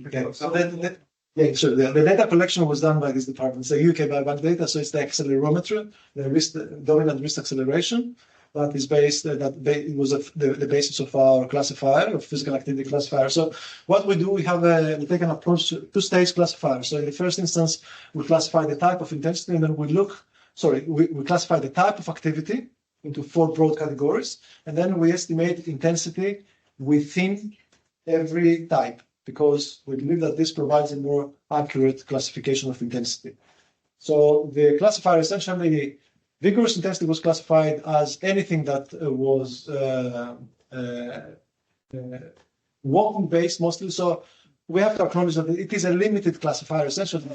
Okay, so the data collection was done by this department. So UK Biobank data, so it's the accelerometer, the dominant wrist acceleration. That is based. It was the basis of our classifier, of physical activity classifier. So what we do, we take an approach to two-stage classifier. So in the first instance, we classify the type of intensity, and then we classify the type of activity into 4 broad categories, and then we estimate intensity within every type, because we believe that this provides a more accurate classification of intensity. So the classifier essentially. Vigorous intensity was classified as anything that was walking-based mostly. So we have to acknowledge that it is a limited classifier. Essentially,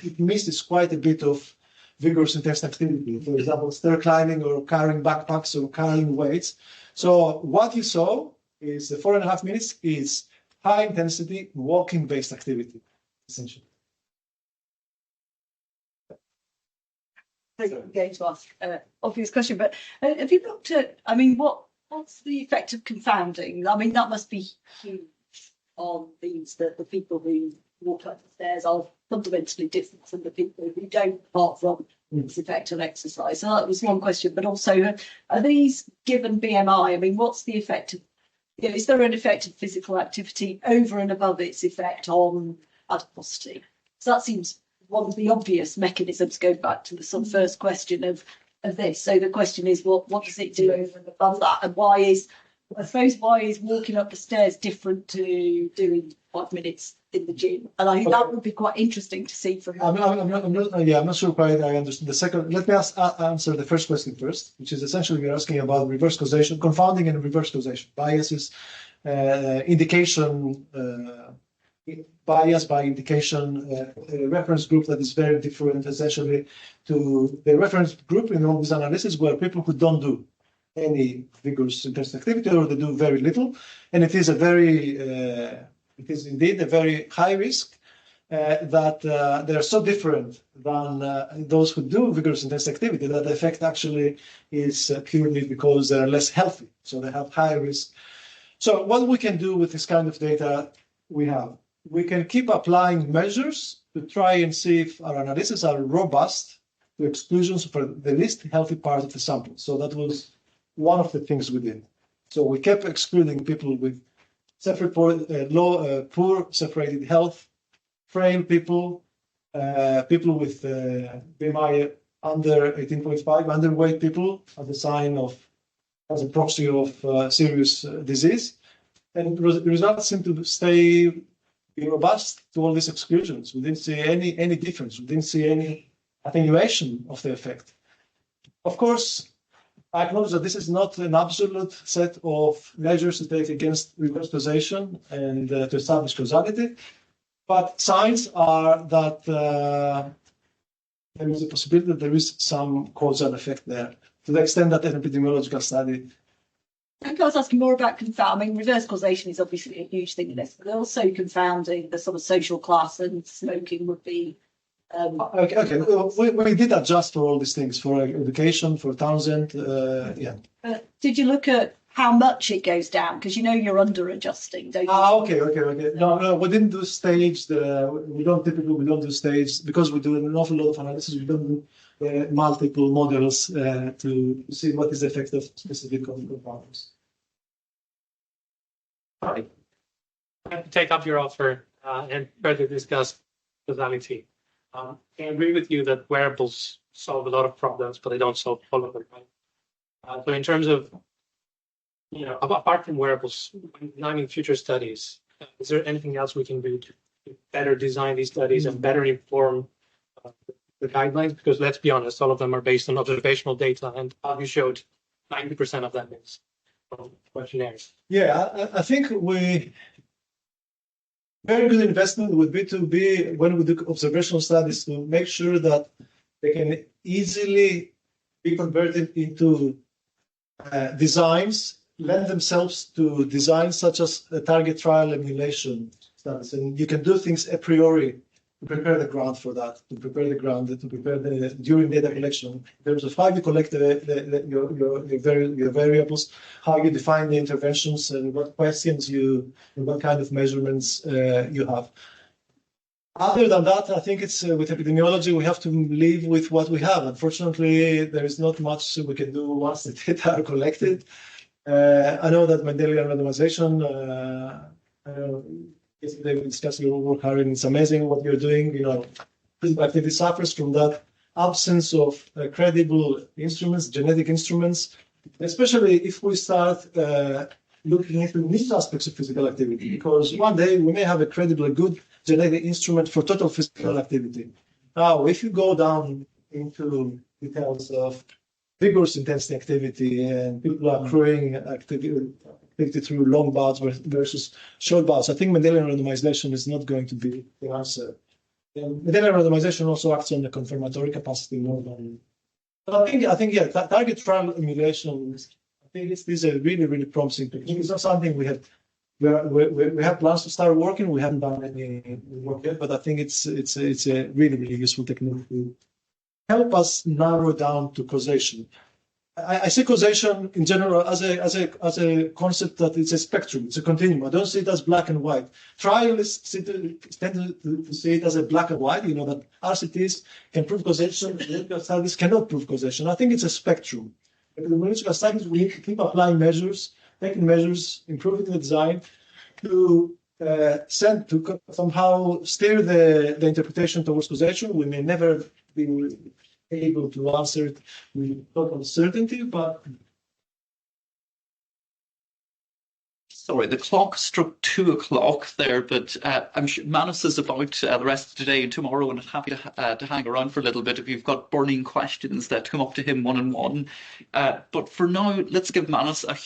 it misses quite a bit of vigorous intensity activity. For example, stair climbing or carrying backpacks or carrying weights. So what you saw is the 4.5 minutes is high-intensity walking-based activity, essentially. I'm going to ask an obvious question, but have you looked at, what's the effect of confounding? I mean, that must be huge on these, that the people who walk up the stairs are fundamentally different from the people who don't, apart from its effect on exercise. So that was one question, but also, are these given BMI? I mean, what's the effect of is there an effect of physical activity over and above its effect on adiposity? So that seems one of the obvious mechanisms, going back to the sort of first question of this. So the question is, what does it do over and above that? And why is walking up the stairs different to doing 5 minutes in the gym? And I think that would be quite interesting to see from. I'm not sure quite I understand the second. Let me answer the first question first, which is essentially you're asking about reverse causation, confounding and reverse causation, biases, indication, bias by indication, a reference group that is very different essentially to the reference group in all these analyses where people who don't do any vigorous intense activity or they do very little, and it is indeed a very high risk that they are so different than those who do vigorous intense activity that the effect actually is purely because they're less healthy, so they have higher risk. So what we can do with this kind of data we can keep applying measures to try and see if our analyses are robust to exclusions for the least healthy part of the sample. So that was one of the things we did. So we kept excluding people with poor separated health, frail people, people with BMI under 18.5, underweight people as a proxy of serious disease. And the results seem to stay robust to all these exclusions. We didn't see any difference. We didn't see any attenuation of the effect. Of course, I acknowledge that this is not an absolute set of measures to take against reverse causation and to establish causality, but signs are that there is a possibility that there is some causal effect there, to the extent that an epidemiological study. I think I was asking more about confounding. Reverse causation is obviously a huge thing in this, but also confounding the sort of social class and smoking would be. Okay. We did adjust for all these things, for education, for Townsend, yeah. Did you look at how much it goes down? Because you're under adjusting, don't you? Okay. No, we didn't do staged. We don't do staged because we do an awful lot of analysis. We don't do multiple models to see what is the effect of specific compounds. Right. I take up your offer and further discuss causality. I agree with you that wearables solve a lot of problems, but they don't solve all of them, right? So in terms of, apart from wearables, designing future studies, is there anything else we can do to better design these studies and better inform the guidelines? Because let's be honest, all of them are based on observational data, and as you showed, 90% of that is from questionnaires. Yeah, I think very good investment would be to be, when we do observational studies, to make sure that they can easily be converted into designs, lend themselves to designs such as a target trial emulation studies. And you can do things a priori to prepare the ground for that, to prepare during data collection, in terms of how you collect your variables, how you define the interventions, and what questions and what kind of measurements you have. Other than that, I think it's with epidemiology, we have to live with what we have. Unfortunately, there is not much we can do once the data are collected. I know that Mendelian randomization, yesterday we discussed your work, Harry, and it's amazing what you're doing. Physical activity suffers from that absence of credible instruments, genetic instruments, especially if we start looking into niche aspects of physical activity, because one day we may have a credibly good genetic instrument for total physical activity. Now, if you go down into details of vigorous intensity activity and people are accruing activity through long bouts versus short bouts, I think Mendelian randomization is not going to be the answer. And Mendelian randomization also acts on the confirmatory capacity more than. But I think, target trial emulation. I think these are really, really promising techniques. It's not something we have plans to start working. We haven't done any work yet, but I think it's a really, really useful technique to help us narrow down to causation. I see causation in general as a concept that it's a spectrum, it's a continuum. I don't see it as black and white. Trialists tend to see it as a black and white, that RCTs can prove causation, clinical studies cannot prove causation. I think it's a spectrum. In clinical studies, we need to keep applying measures taking measures, improving the design to somehow steer the interpretation towards causation. We may never be able to answer it with total certainty, but sorry, the clock struck 2 o'clock there, but I'm sure Manus is about the rest of today and tomorrow, and happy to hang around for a little bit if you've got burning questions that come up to him one-on-one. But for now, let's give Manus a